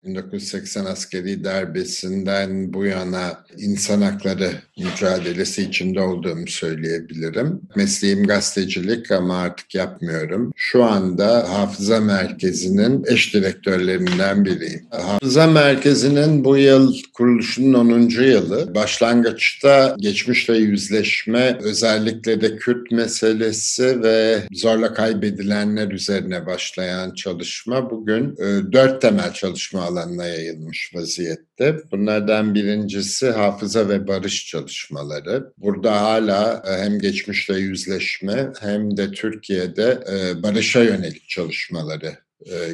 1980 askeri darbesinden bu yana insan hakları mücadelesi içinde olduğumu söyleyebilirim. Mesleğim gazetecilik ama artık yapmıyorum. Şu anda Hafıza Merkezi'nin eş direktörlerinden biriyim. Hafıza Merkezi'nin bu yıl kuruluşunun 10. yılı. Başlangıçta geçmişle yüzleşme, özellikle de Kürt meselesi ve zorla kaybedilenler üzerine başlayan çalışma bugün 4 temel çalışma alanına yayılmış vaziyette. Bunlardan birincisi hafıza ve barış çalışmaları. Burada hala hem geçmişle yüzleşme hem de Türkiye'de barışa yönelik çalışmaları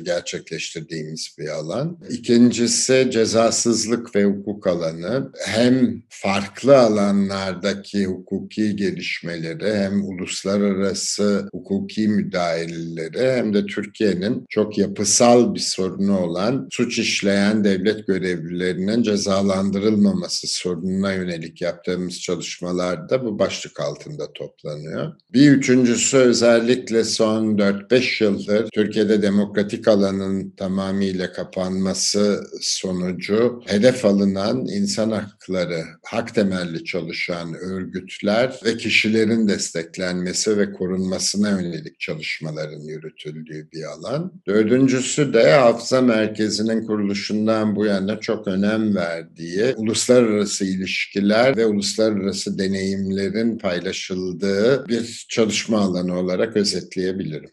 gerçekleştirdiğimiz bir alan. İkincisi cezasızlık ve hukuk alanı. Hem farklı alanlardaki hukuki gelişmeleri hem uluslararası hukuki müdahaleleri hem de Türkiye'nin çok yapısal bir sorunu olan suç işleyen devlet görevlilerinin cezalandırılmaması sorununa yönelik yaptığımız çalışmalar da bu başlık altında toplanıyor. Bir üçüncüsü özellikle son 4-5 yıldır Türkiye'de demokratik alanın tamamıyla kapanması sonucu hedef alınan insan hakları, hak temelli çalışan örgütler ve kişilerin desteklenmesi ve korunmasına yönelik çalışmaların yürütüldüğü bir alan. Dördüncüsü de Hafıza Merkezi'nin kuruluşundan bu yana çok önem verdiği uluslararası ilişkiler ve uluslararası deneyimlerin paylaşıldığı bir çalışma alanı olarak özetleyebilirim.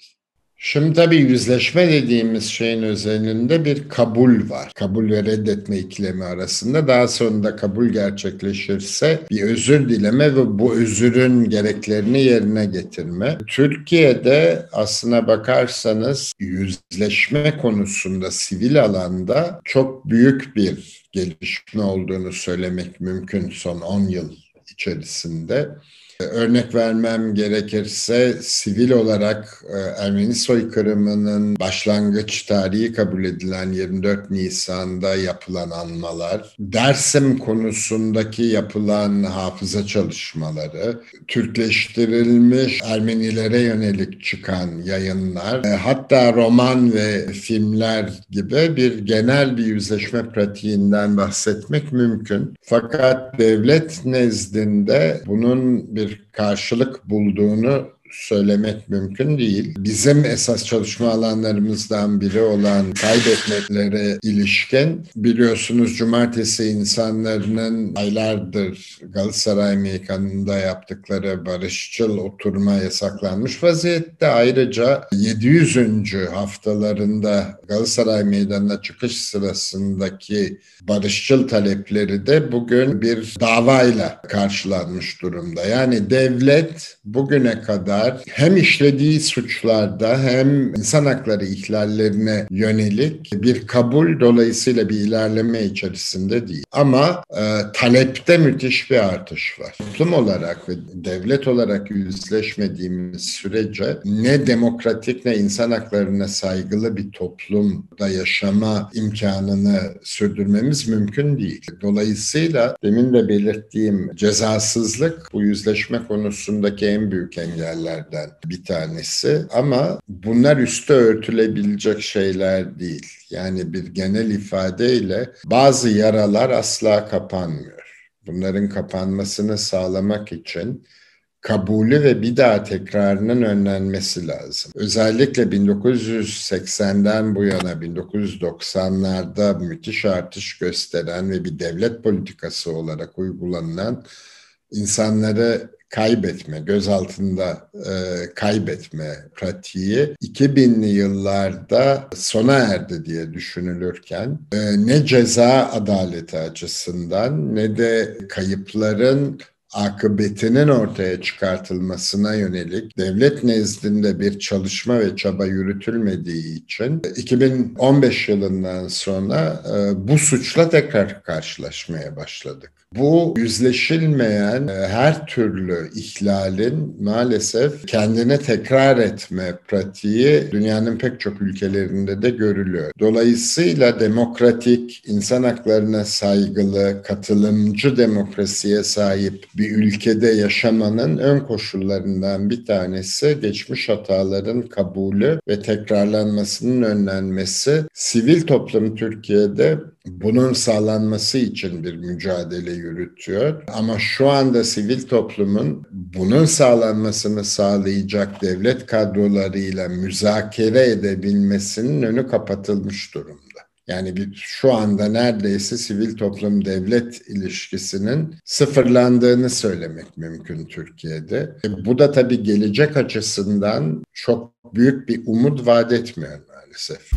Şimdi tabii yüzleşme dediğimiz şeyin özelinde bir kabul var. Kabul ve reddetme ikilemi arasında. Daha sonra da kabul gerçekleşirse bir özür dileme ve bu özürün gereklerini yerine getirme. Türkiye'de aslına bakarsanız yüzleşme konusunda sivil alanda çok büyük bir gelişme olduğunu söylemek mümkün son 10 yıl içerisinde. Örnek vermem gerekirse sivil olarak Ermeni soykırımının başlangıç tarihi kabul edilen 24 Nisan'da yapılan anmalar, Dersim konusundaki yapılan hafıza çalışmaları, Türkleştirilmiş Ermenilere yönelik çıkan yayınlar, hatta roman ve filmler gibi bir genel bir yüzleşme pratiğinden bahsetmek mümkün. Fakat devlet nezdinde bunun bir karşılık bulduğunu söylemek mümkün değil. Bizim esas çalışma alanlarımızdan biri olan kaybetmelere ilişkin biliyorsunuz cumartesi insanların aylardır Galatasaray Meydanı'nda yaptıkları barışçıl oturma yasaklanmış vaziyette. Ayrıca 700. haftalarında Galatasaray Meydanı'na çıkış sırasındaki barışçıl talepleri de bugün bir davayla karşılanmış durumda. Yani devlet bugüne kadar hem işlediği suçlarda hem insan hakları ihlallerine yönelik bir kabul, dolayısıyla bir ilerleme içerisinde değil. Ama talepte müthiş bir artış var. Toplum olarak ve devlet olarak yüzleşmediğimiz sürece ne demokratik ne insan haklarına saygılı bir toplumda yaşama imkanını sürdürmemiz mümkün değil. Dolayısıyla demin de belirttiğim cezasızlık bu yüzleşme konusundaki en büyük engellerden bir tanesi. Ama bunlar üstü örtülebilecek şeyler değil. Yani bir genel ifadeyle bazı yaralar asla kapanmıyor. Bunların kapanmasını sağlamak için kabulü ve bir daha tekrarının önlenmesi lazım. Özellikle 1980'den bu yana 1990'larda müthiş artış gösteren ve bir devlet politikası olarak uygulanan insanları kaybetme, gözaltında kaybetme pratiği 2000'li yıllarda sona erdi diye düşünülürken ne ceza adaleti açısından ne de kayıpların akıbetinin ortaya çıkartılmasına yönelik devlet nezdinde bir çalışma ve çaba yürütülmediği için 2015 yılından sonra bu suçla tekrar karşılaşmaya başladık. Bu yüzleşilmeyen her türlü ihlalin maalesef kendine tekrar etme pratiği dünyanın pek çok ülkelerinde de görülüyor. Dolayısıyla demokratik, insan haklarına saygılı, katılımcı demokrasiye sahip bir ülkede yaşamanın ön koşullarından bir tanesi geçmiş hataların kabulü ve tekrarlanmasının önlenmesi. Sivil toplum Türkiye'de bunun sağlanması için bir mücadele yürütüyor. Ama şu anda sivil toplumun bunun sağlanmasını sağlayacak devlet kadrolarıyla müzakere edebilmesinin önü kapatılmış durumda. Yani şu anda neredeyse sivil toplum devlet ilişkisinin sıfırlandığını söylemek mümkün Türkiye'de. Bu da tabii gelecek açısından çok büyük bir umut vaat etmiyor maalesef.